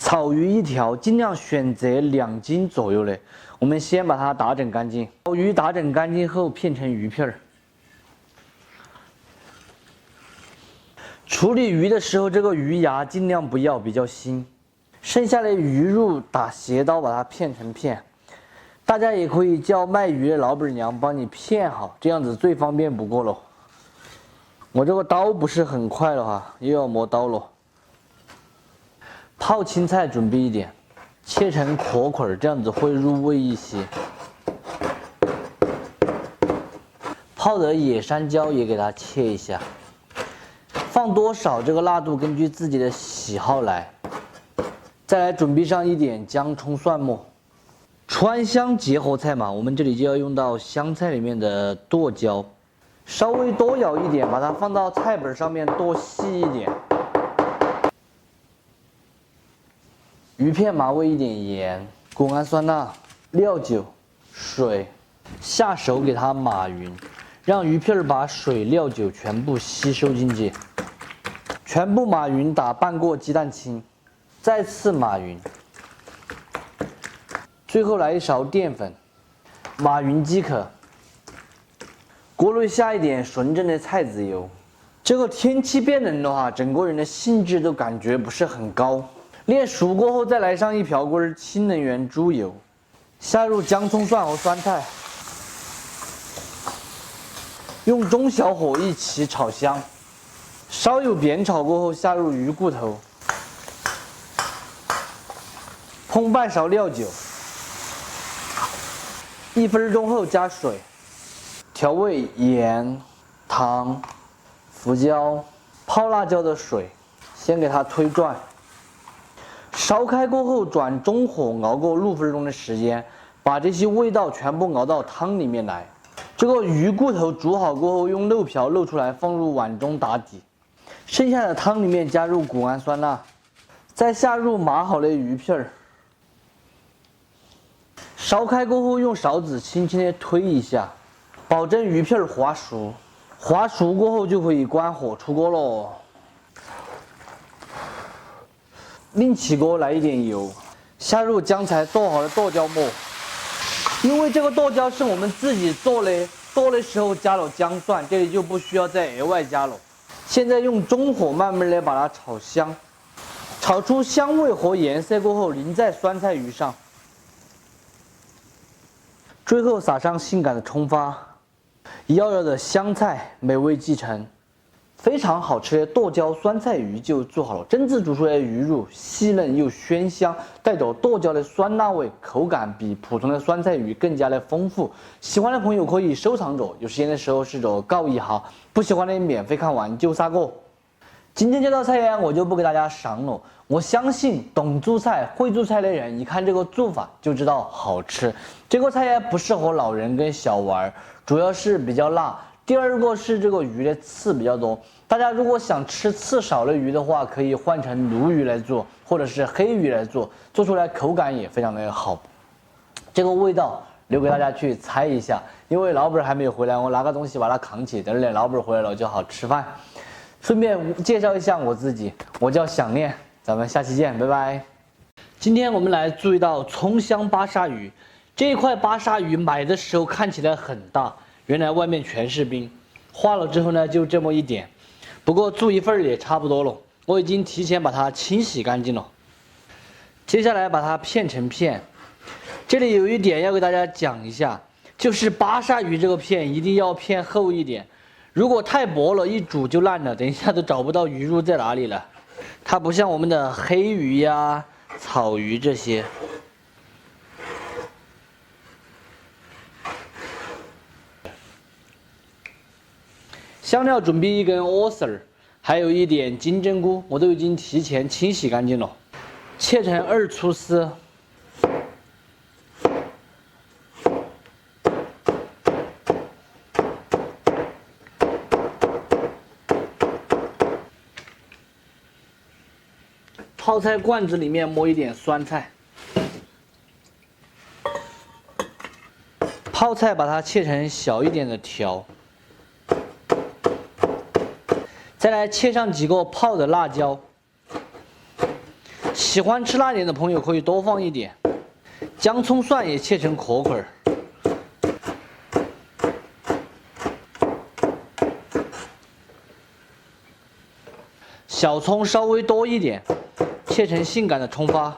草鱼1条，尽量选择2斤左右的。我们先把它打整干净。草鱼打整干净后，片成鱼片儿。处理鱼的时候，这个鱼牙尽量不要，比较腥。剩下的鱼肉打斜刀把它片成片。大家也可以叫卖鱼的老板娘帮你片好，这样子最方便不过了。我这个刀不是很快了哈，又要磨刀了。泡青菜准备一点，切成壳块，这样子会入味一些。泡的野山椒也给它切一下。放多少这个辣度根据自己的喜好来。再来准备上一点姜、葱、蒜末。川湘结合菜嘛，我们这里就要用到湘菜里面的剁椒，稍微多舀一点，把它放到菜本上面剁细一点。鱼片麻味一点盐、谷氨酸钠、料酒、水，下手给它码匀，让鱼片把水、料酒全部吸收进去。全部码匀，打半个鸡蛋清，再次码匀。最后来一勺淀粉，码匀即可。锅内下一点纯正的菜籽油。这个天气变冷的话，整个人的兴致都感觉不是很高。炼熟过后，再来上一瓢锅氢能源猪油，下入姜、葱、蒜和酸菜，用中小火一起炒香。稍有煸炒过后，下入鱼骨头，烹半勺料酒。1分钟后加水，调味盐、糖、胡椒、泡辣椒的水，先给它推转。烧开过后转中火熬个6分钟的时间，把这些味道全部熬到汤里面来。这个鱼骨头煮好过后，用漏瓢漏出来，放入碗中打底。剩下的汤里面加入谷氨酸钠，再下入码好的鱼片儿。烧开过后，用勺子轻轻的推一下，保证鱼片滑熟。滑熟过后就可以关火出锅喽。另起锅来一点油，下入刚才剁好的剁椒末。因为这个剁椒是我们自己做的，剁的时候加了姜蒜，这里就不需要再额外加了。现在用中火慢慢的把它炒香，炒出香味和颜色过后，淋在酸菜鱼上。最后撒上性感的葱花，一道道的香菜美味继承，非常好吃的剁椒酸菜鱼就做好了。蒸制煮出来的鱼肉细嫩又鲜香，带着剁椒的酸辣味，口感比普通的酸菜鱼更加的丰富。喜欢的朋友可以收藏着，有时间的时候试着告一下，不喜欢的免费看完就杀过。今天这道菜呀，我就不给大家上了。我相信懂做菜、会做菜的人，一看这个做法就知道好吃。这个菜呀不适合老人跟小娃，主要是比较辣。第二个是这个鱼的刺比较多，大家如果想吃刺少的鱼的话，可以换成鲈鱼来做，或者是黑鱼来做，做出来口感也非常的好。这个味道留给大家去猜一下，因为老板还没有回来，我拿个东西把它扛起，等等老板回来了就好吃饭。顺便介绍一下我自己，我叫想念，咱们下期见，拜拜。今天我们来做一道葱香巴沙鱼。这一块巴沙鱼买的时候看起来很大，原来外面全是冰，化了之后呢就这么一点。不过做一份也差不多了，我已经提前把它清洗干净了。接下来把它片成片。这里有一点要给大家讲一下，就是巴沙鱼这个片一定要片厚一点。如果太薄了，一煮就烂了，等一下都找不到鱼肉在哪里了。它不像我们的黑鱼呀、草鱼这些。香料准备一根莴笋，还有一点金针菇，我都已经提前清洗干净了，切成2粗丝。泡菜罐子里面摸一点酸菜，泡菜把它切成小一点的条，再来切上几个泡的辣椒，喜欢吃辣一点的朋友可以多放一点。姜、葱、蒜也切成壳儿。小葱稍微多一点，切成性感的葱花。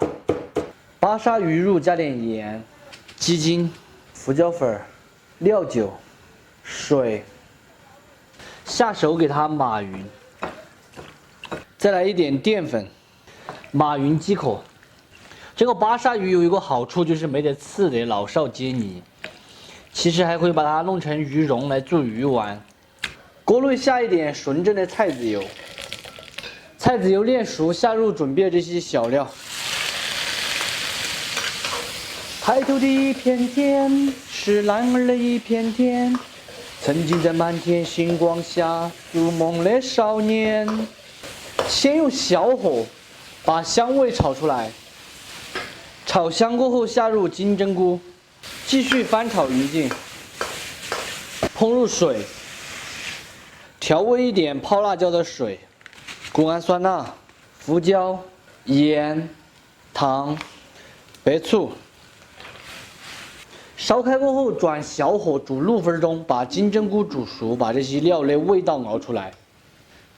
巴沙鱼肉加点盐、鸡精、胡椒粉、料酒、水，下手给它码匀。再来一点淀粉，码匀即可。这个巴沙鱼有一个好处就是没得刺的，老少皆宜。其实还可以把它弄成鱼蓉来做鱼丸。锅内下一点纯正的菜籽油，菜籽油炼熟，下入准备的这些小料。抬头的一片天，是蓝儿的一片天，曾经在满天星光下入梦的少年。先用小火把香味炒出来。炒香过后，下入金针菇，继续翻炒匀净。烹入水，调味一点泡辣椒的水，谷氨酸钠、胡椒、盐、糖、白醋。烧开过后，转小火煮6分钟，把金针菇煮熟，把这些料的味道熬出来。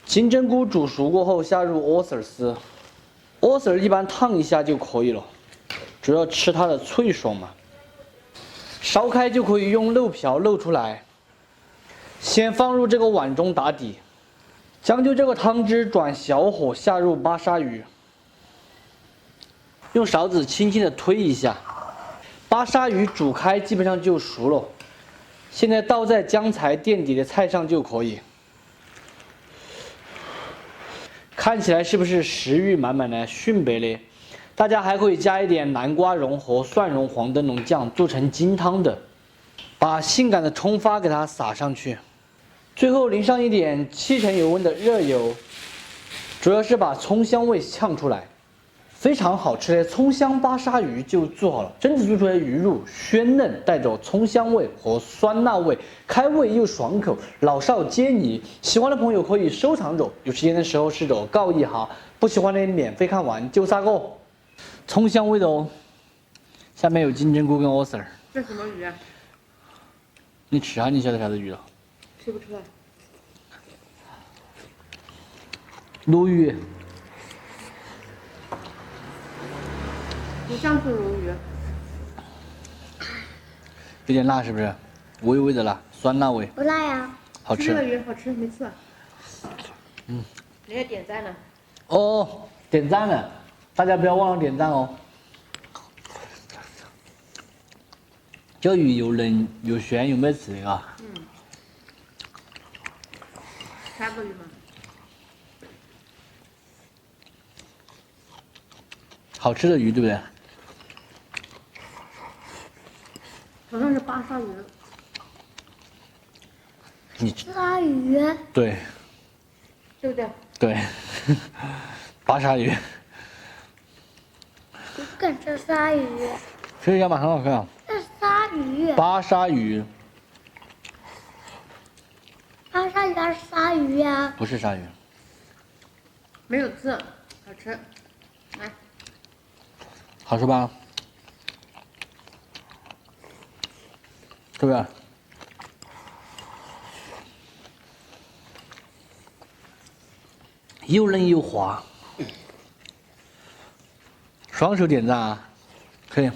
金针菇煮熟过后，下入莴笋丝，莴笋一般烫一下就可以了。主要吃它的脆爽嘛。烧开就可以用漏瓢漏出来，先放入这个碗中打底，将就这个汤汁转小火下入巴沙鱼，用勺子轻轻的推一下，巴沙鱼煮开基本上就熟了。现在倒在姜材垫底的菜上就可以。看起来是不是食欲满满的、迅白的？大家还可以加一点南瓜蓉和蒜蓉黄灯笼酱，做成金汤的。把性感的葱花给它撒上去，最后淋上一点7成油温的热油，主要是把葱香味呛出来。非常好吃的葱香巴沙鱼就做好了。榛子做出来的鱼肉鲜嫩，带着葱香味和酸辣味，开胃又爽口，老少皆宜。喜欢的朋友可以收藏着，有时间的时候试着告一下，不喜欢的免费看完就杀个。葱香味的哦。下面有金针菇跟莴笋。这什么鱼啊？你吃下你晓得啥子鱼了？吃不出来。鲈鱼。不像是鲈鱼。有点辣是不是？微微的辣，酸辣味。不辣呀。好吃。这个鱼好吃，没错。你要点赞呢。哦，点赞了，大家不要忘了点赞哦。这鱼又嫩又鲜又没刺的啊。3个鱼吗？好吃的鱼对不对？好像是巴沙鱼。你鲨鱼。对。对不对？对。巴沙鱼。不敢吃鲨鱼。吃一下吧，很好看啊。这是鲨鱼。巴沙鱼。巴沙鱼还是鲨鱼呀？不是鲨鱼。没有刺，好吃。来。好吃吧？对不对？又嫩又滑，双手点赞啊！可以。